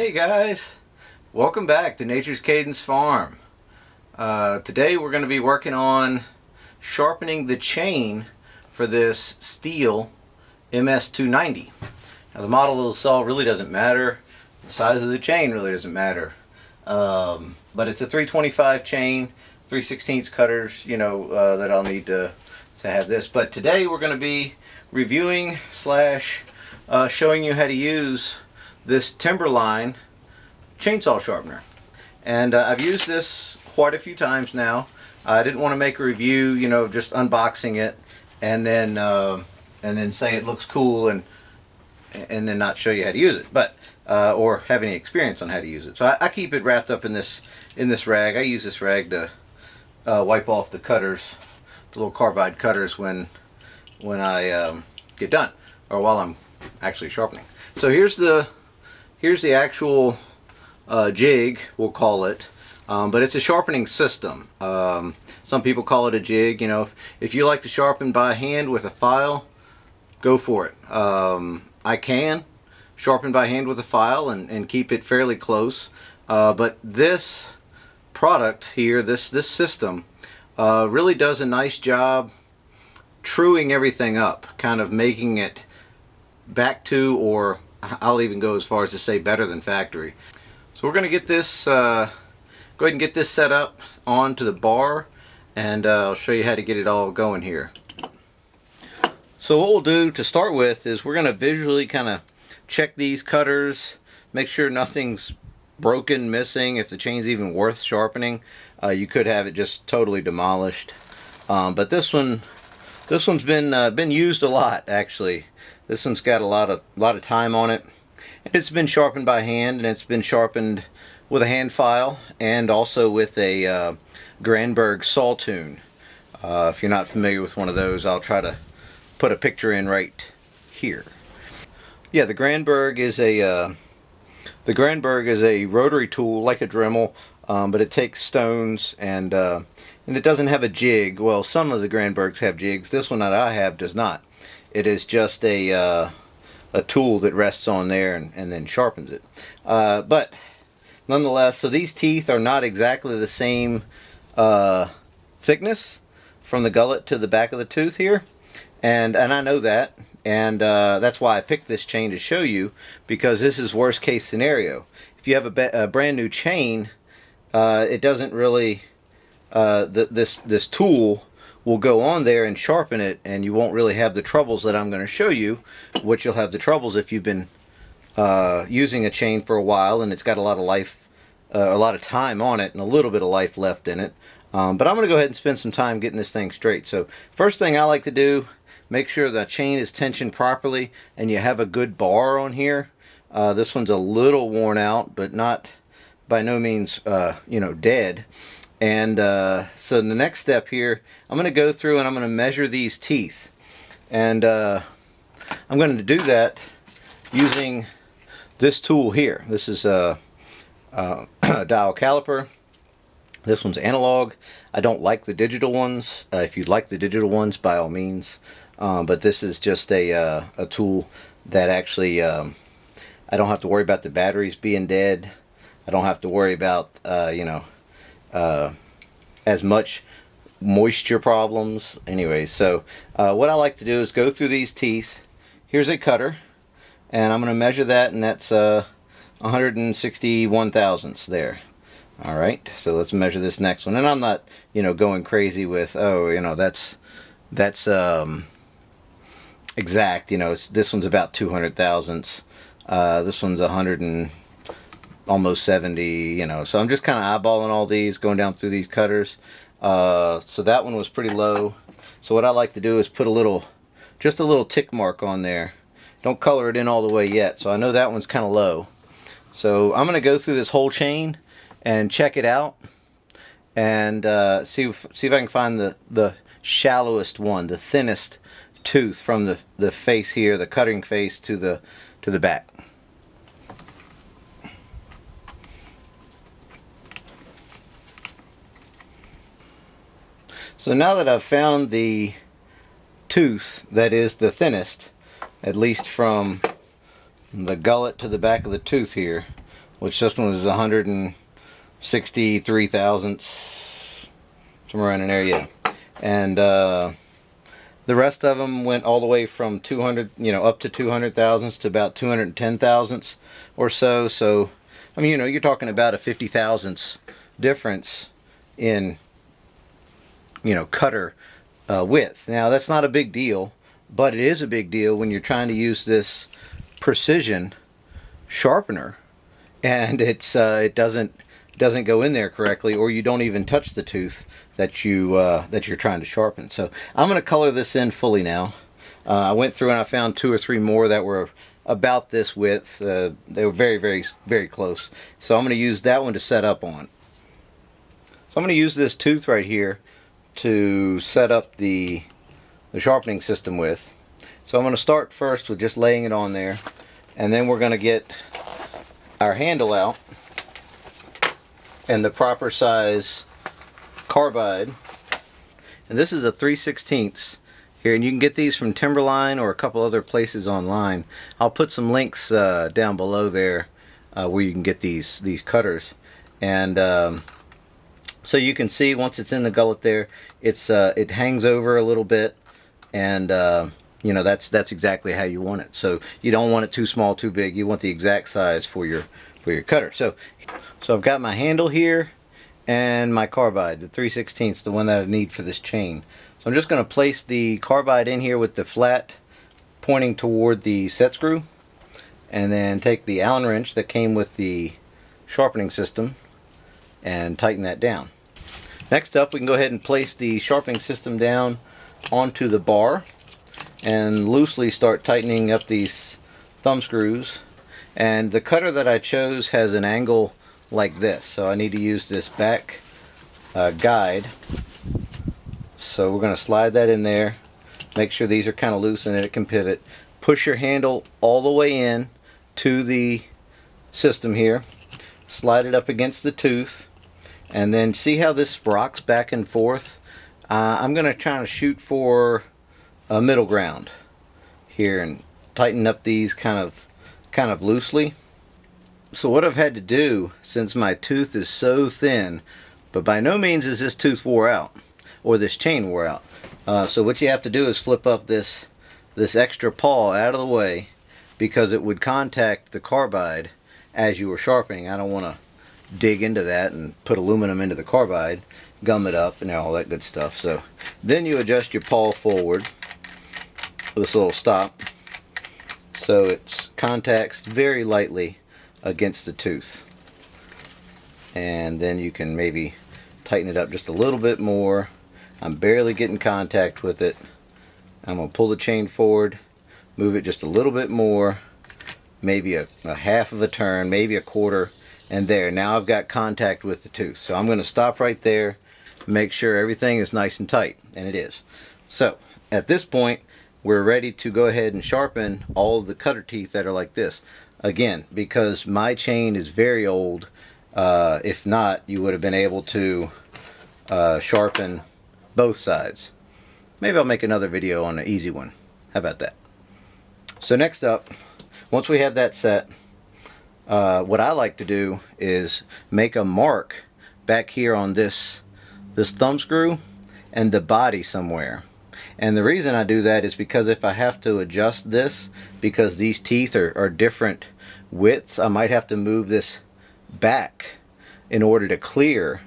Hey guys, welcome back to Nature's Cadence Farm. Today we're going to be working on sharpening the chain for this stihl MS290. Now the model of the saw really doesn't matter, the size of the chain really doesn't matter, but it's a 325 chain, 3/16 cutters, that I'll need to have this. But today we're going to be reviewing slash showing you how to use this Timberline Chainsaw Sharpener. And I've used this quite a few times now. I didn't want to make a review, just unboxing it and then say it looks cool and then not show you how to use it, but or have any experience on how to use it. So I keep it wrapped up in this rag. I use this rag to wipe off the cutters, the little carbide cutters when I get done, or while I'm actually sharpening. So here's the actual jig, we'll call it, but it's a sharpening system. Some people call it a jig. If you like to sharpen by hand with a file, go for it. I can sharpen by hand with a file and keep it fairly close, but this product here, this system, really does a nice job truing everything up, kind of making it back to, or I'll even go as far as to say better than factory. So we're going to get this, go ahead and get this set up onto the bar, and I'll show you how to get it all going here. So what we'll do to start with is we're going to visually kind of check these cutters, make sure nothing's broken, missing. If the chain's even worth sharpening, you could have it just totally demolished. But this one's been used a lot, actually. This one's got a lot of time on it. It's been sharpened by hand, and it's been sharpened with a hand file and also with a Granberg saw tune. If you're not familiar with one of those, I'll try to put a picture in right here. Yeah, the Granberg is a rotary tool like a Dremel, but it takes stones and it doesn't have a jig. Well, some of the Granbergs have jigs. This one that I have does not. It is just a tool that rests on there and then sharpens it. But nonetheless, so these teeth are not exactly the same thickness from the gullet to the back of the tooth here, and I know that, and that's why I picked this chain to show you, because this is worst case scenario. If you have a brand new chain, it doesn't really this tool will go on there and sharpen it, and you won't really have the troubles that I'm going to show you, which you'll have the troubles if you've been using a chain for a while and it's got a lot of life, a lot of time on it and a little bit of life left in it. But I'm going to go ahead and spend some time getting this thing straight. So first thing I like to do, make sure the chain is tensioned properly and you have a good bar on here. This one's a little worn out, but not by no means dead. And so the next step here, I'm going to go through and I'm going to measure these teeth. And I'm going to do that using this tool here. This is a dial caliper. This one's analog. I don't like the digital ones. If you like the digital ones, by all means. But this is just a tool that actually, I don't have to worry about the batteries being dead. I don't have to worry about, as much moisture problems. Anyway, so what I like to do is go through these teeth. Here's a cutter, and I'm going to measure that, and that's 161 thousandths there. All right, so let's measure this next one, and I'm not going crazy with that's exact. This one's about 200 thousandths. This one's 100 and almost 70, so I'm just kind of eyeballing all these, going down through these cutters. So that one was pretty low. So what I like to do is put just a little tick mark on there. Don't color it in all the way yet, so I know that one's kind of low. So I'm going to go through this whole chain and check it out and see if I can find the shallowest one, the thinnest tooth from the face here, the cutting face to the back. So now that I've found the tooth that is the thinnest, at least from the gullet to the back of the tooth here, which this one is 163 thousandths, somewhere around in there, yeah. And the rest of them went all the way from 200, up to 200 thousandths to about 210 thousandths or so. So, I mean, you're talking about a 50 thousandths difference in, cutter width. Now, that's not a big deal, but it is a big deal when you're trying to use this precision sharpener, and it doesn't go in there correctly, or you don't even touch the tooth that you're trying to sharpen. So I'm going to color this in fully now. I went through and I found 2 or 3 more that were about this width. They were very, very, very close. So I'm going to use that one to set up on. So I'm going to use this tooth right here to set up the sharpening system with. So I'm going to start first with just laying it on there, and then we're going to get our handle out and the proper size carbide. And this is a 3/16 here, and you can get these from Timberline or a couple other places online. I'll put some links down below there where you can get these cutters. And so you can see once it's in the gullet there, it hangs over a little bit, and that's exactly how you want it. So you don't want it too small, too big. You want the exact size for your cutter. So I've got my handle here and my carbide, the 3/16, the one that I need for this chain. So I'm just going to place the carbide in here with the flat pointing toward the set screw, and then take the Allen wrench that came with the sharpening system and tighten that down. Next up, we can go ahead and place the sharpening system down onto the bar and loosely start tightening up these thumb screws. And the cutter that I chose has an angle like this, so I need to use this back guide. So we're going to slide that in there, make sure these are kind of loose and that it can pivot. Push your handle all the way in to the system here, slide it up against the tooth, and then see how this rocks back and forth. I'm going to try to shoot for a middle ground here and tighten up these kind of loosely. So what I've had to do, since my tooth is so thin, but by no means is this tooth wore out or this chain wore out. So what you have to do is flip up this extra paw out of the way, because it would contact the carbide as you were sharpening. I don't want to dig into that and put aluminum into the carbide, gum it up and all that good stuff. So then you adjust your paw forward with this little stop so it contacts very lightly against the tooth, and then you can maybe tighten it up just a little bit more. I'm barely getting contact with it. I'm going to pull the chain forward, move it just a little bit more, maybe a half of a turn, maybe a quarter, and there, now I've got contact with the tooth. So I'm going to stop right there, make sure everything is nice and tight, and it is. So at this point, we're ready to go ahead and sharpen all of the cutter teeth that are like this. Again, because my chain is very old, if not, you would have been able to sharpen both sides. Maybe I'll make another video on an easy one. How about that? So next up, once we have that set, what I like to do is make a mark back here on this thumb screw and the body somewhere. And the reason I do that is because if I have to adjust this, because these teeth are different widths, I might have to move this back in order to clear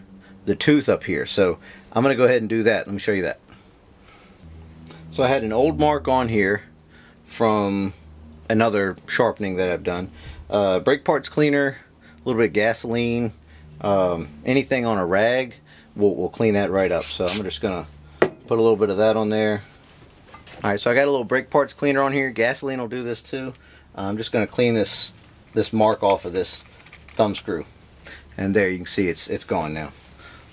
the tooth up here. So I'm going to go ahead and do that. Let me show you that. So I had an old mark on here from another sharpening that I've done. Brake parts cleaner, a little bit of gasoline, anything on a rag will clean that right up. So I'm just going to put a little bit of that on there. Alright, so I got a little brake parts cleaner on here. Gasoline will do this too. I'm just going to clean this mark off of this thumb screw. And there, you can see it's gone now.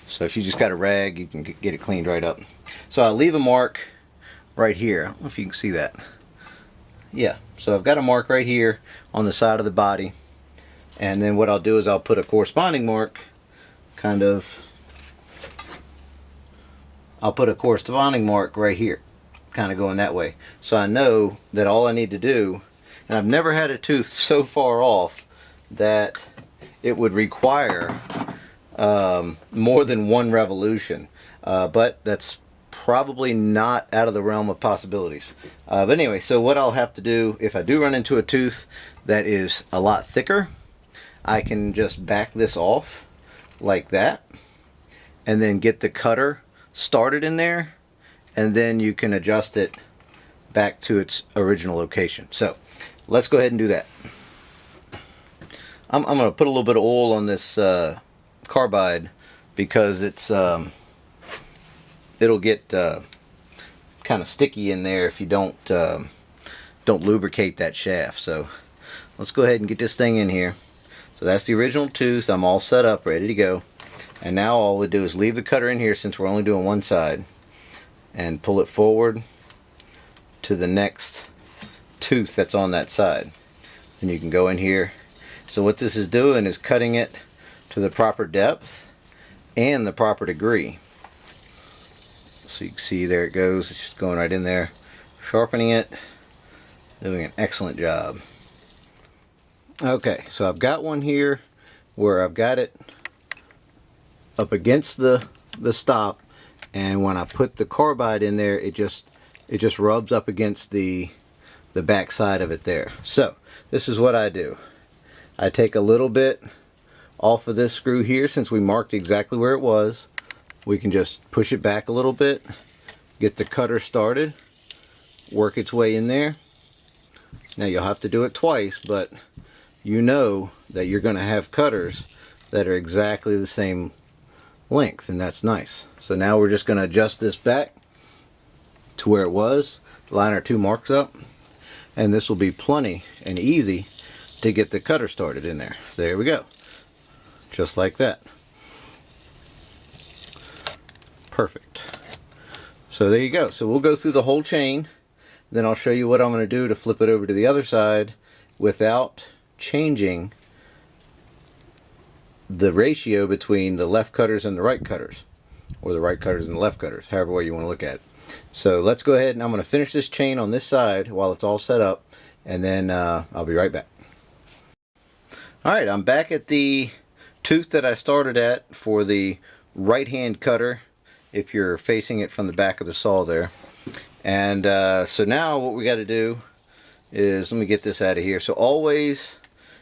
So if you just got a rag, you can get it cleaned right up. So I'll leave a mark right here. I don't know if you can see that. Yeah, so I've got a mark right here on the side of the body. And then what I'll do is I'll put a corresponding mark I'll put a corresponding mark right here, kind of going that way. So I know that all I need to do, and I've never had a tooth so far off that it would require more than one revolution, but that's probably not out of the realm of possibilities. But anyway, so what I'll have to do if I do run into a tooth that is a lot thicker, I can just back this off like that and then get the cutter started in there, and then you can adjust it back to its original location. So let's go ahead and do that. I'm going to put a little bit of oil on this carbide because it's it'll get kind of sticky in there if you don't lubricate that shaft. So let's go ahead and get this thing in here. So that's the original tooth. I'm all set up, ready to go. And now all we do is leave the cutter in here, since we're only doing one side, and pull it forward to the next tooth that's on that side. Then you can go in here. So what this is doing is cutting it to the proper depth and the proper degree. So you can see there it goes. It's just going right in there, sharpening it, doing an excellent job. Okay, so I've got one here where I've got it up against the stop, and when I put the carbide in there, it just rubs up against the back side of it there. So this is what I do. I take a little bit off of this screw here, since we marked exactly where it was. We can just push it back a little bit, get the cutter started, work its way in there. Now you'll have to do it twice, but you know that you're going to have cutters that are exactly the same length, and that's nice. So now we're just going to adjust this back to where it was, line our two marks up, and this will be plenty and easy to get the cutter started in there. There we go. Just like that. Perfect. So there you go. So we'll go through the whole chain, then I'll show you what I'm going to do to flip it over to the other side without changing the ratio between the left cutters and the right cutters, or the right cutters and the left cutters, however way you want to look at it. So let's go ahead, and I'm going to finish this chain on this side while it's all set up, and then I'll be right back. Alright, I'm back at the tooth that I started at for the right hand cutter, if you're facing it from the back of the saw there. And so now what we got to do is, let me get this out of here. So always,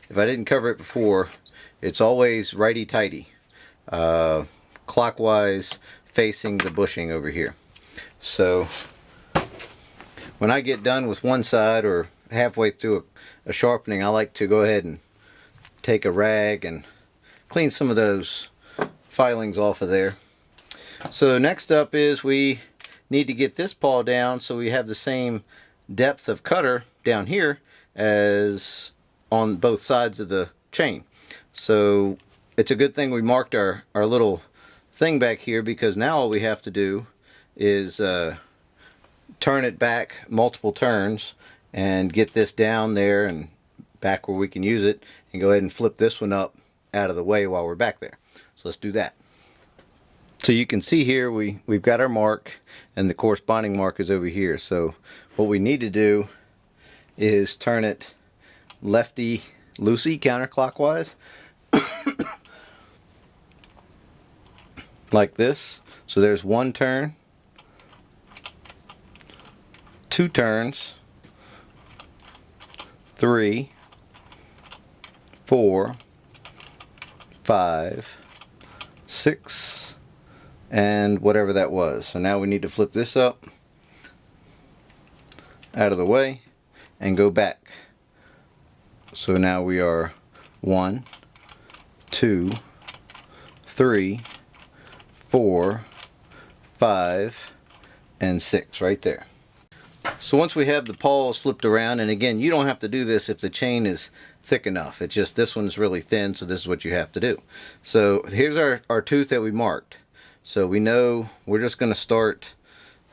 if I didn't cover it before, it's always righty-tighty, clockwise facing the bushing over here. So when I get done with one side or halfway through a sharpening, I like to go ahead and take a rag and clean some of those filings off of there. So next up is we need to get this paw down so we have the same depth of cutter down here as on both sides of the chain. So it's a good thing we marked our little thing back here, because now all we have to do is turn it back multiple turns and get this down there and back where we can use it, and go ahead and flip this one up out of the way while we're back there. So let's do that. So you can see here we've got our mark, and the corresponding mark is over here. So what we need to do is turn it lefty loosey counterclockwise like this. So there's one turn, two turns, 3, 4, 5, 6, and whatever that was. So now we need to flip this up out of the way and go back. So now we are 1, 2, 3, 4, 5, and 6 right there. So once we have the paws flipped around, and again, you don't have to do this if the chain is thick enough. It's just this one's really thin, so this is what you have to do. So here's our tooth that we marked. So we know we're just going to start.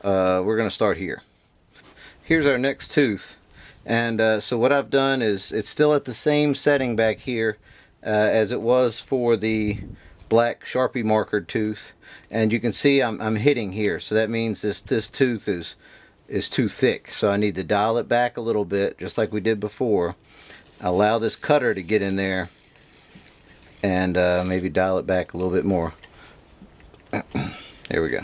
We're going to start here. Here's our next tooth, and so what I've done is it's still at the same setting back here as it was for the black Sharpie marker tooth, and you can see I'm hitting here. So that means this tooth is too thick. So I need to dial it back a little bit, just like we did before. Allow this cutter to get in there and maybe dial it back a little bit more. There we go.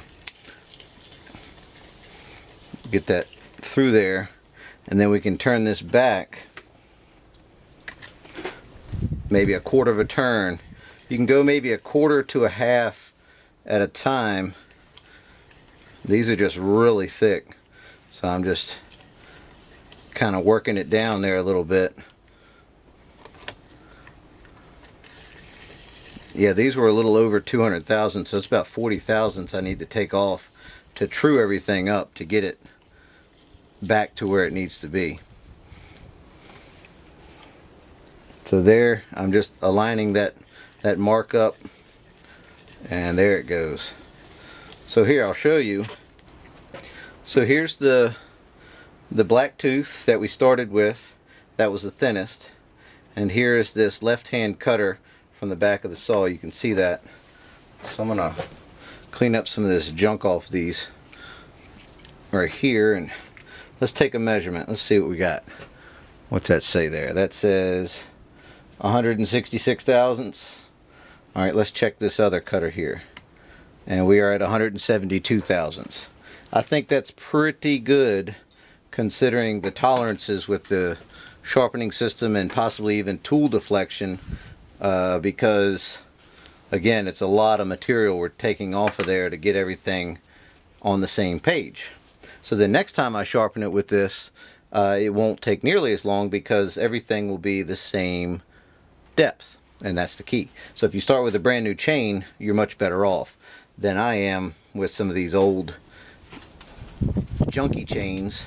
Get that through there, and then we can turn this back maybe a quarter of a turn. You can go maybe a quarter to a half at a time. These are just really thick, so I'm just kind of working it down there a little bit. Yeah, these were a little over 200 thousandths, so it's about 40 thousandths I need to take off to true everything up to get it back to where it needs to be. So there, I'm just aligning that mark up, and there it goes. So here, I'll show you. So here's the black tooth that we started with. That was the thinnest. And here is this left-hand cutter from the back of the saw. You can see that. So I'm gonna clean up some of this junk off these right here, and let's take a measurement. Let's see what we got. What's that say there? That says 166 thousandths. Alright, let's check this other cutter here. And we are at 172 thousandths. I think that's pretty good considering the tolerances with the sharpening system and possibly even tool deflection, because again, it's a lot of material we're taking off of there to get everything on the same page. So the next time I sharpen it with this, it won't take nearly as long because everything will be the same depth, and that's the key. So if you start with a brand new chain, you're much better off than I am with some of these old junky chains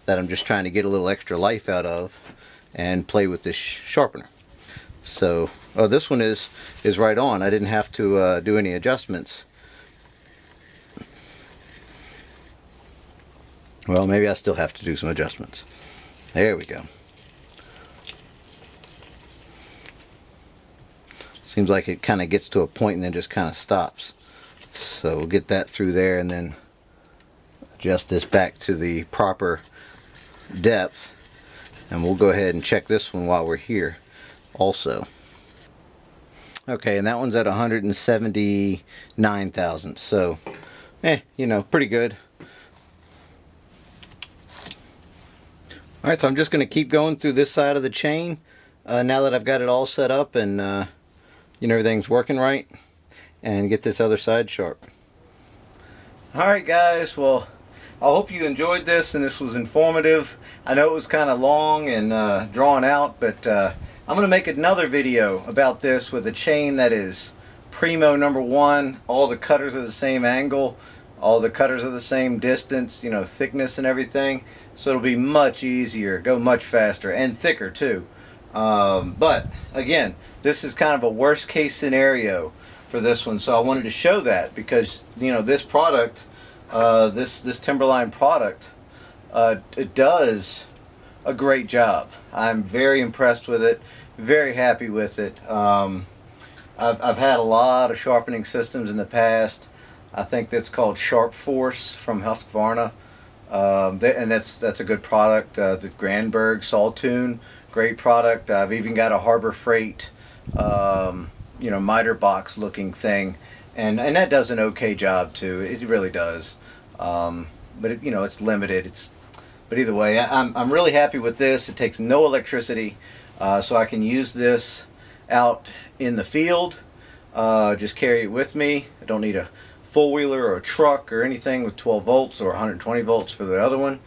that I'm just trying to get a little extra life out of and play with this sharpener. So this one is right on. I didn't have to do any adjustments. Well, maybe I still have to do some adjustments. There we go. Seems like it kind of gets to a point and then just kind of stops. So we'll get that through there and then adjust this back to the proper depth. And we'll go ahead and check this one while we're here also. Okay, and that one's at 179 thousandths. So, you know, pretty good. Alright, so I'm just going to keep going through this side of the chain now that I've got it all set up and you know, everything's working right, and get this other side sharp. Alright guys, well, I hope you enjoyed this and this was informative. I know it was kind of long and drawn out, but I'm going to make another video about this with a chain that is primo #1. All the cutters are the same angle, all the cutters are the same distance, you know, thickness and everything. So it'll be much easier, go much faster, and thicker too. But again, this is kind of a worst case scenario for this one, so I wanted to show that because, you know, this product, this Timberline product, it does a great job. I'm very impressed with it, very happy with it. I've had a lot of sharpening systems in the past. I think that's called Sharp Force from Husqvarna. And that's a good product. The Grandberg Sawtune, great product. I've even got a Harbor Freight, you know, miter box looking thing, and that does an okay job too. It really does. But it, you know, it's limited. But either way, I'm really happy with this. It takes no electricity, so I can use this out in the field. Just carry it with me. I don't need a four-wheeler or a truck or anything with 12 volts or 120 volts for the other one.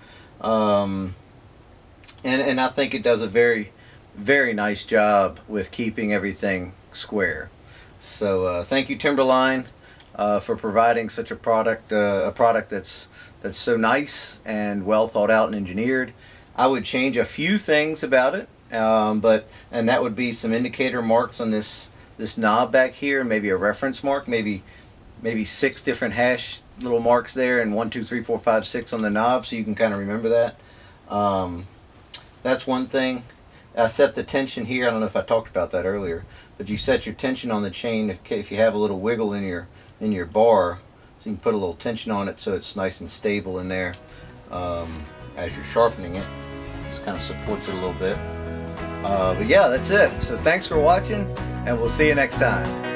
And I think it does a very, very nice job with keeping everything square. So thank you, Timberline, for providing such a product that's so nice and well thought out and engineered. I would change a few things about it, and that would be some indicator marks on this knob back here, maybe a reference mark, maybe 6 different hash little marks there, and 1, 2, 3, 4, 5, 6 on the knob, so you can kind of remember that. That's one thing. I set the tension here. I don't know if I talked about that earlier, but you set your tension on the chain if you have a little wiggle in your bar, so you can put a little tension on it so it's nice and stable in there as you're sharpening it. Just kind of supports it a little bit. But yeah, that's it. So thanks for watching, and we'll see you next time.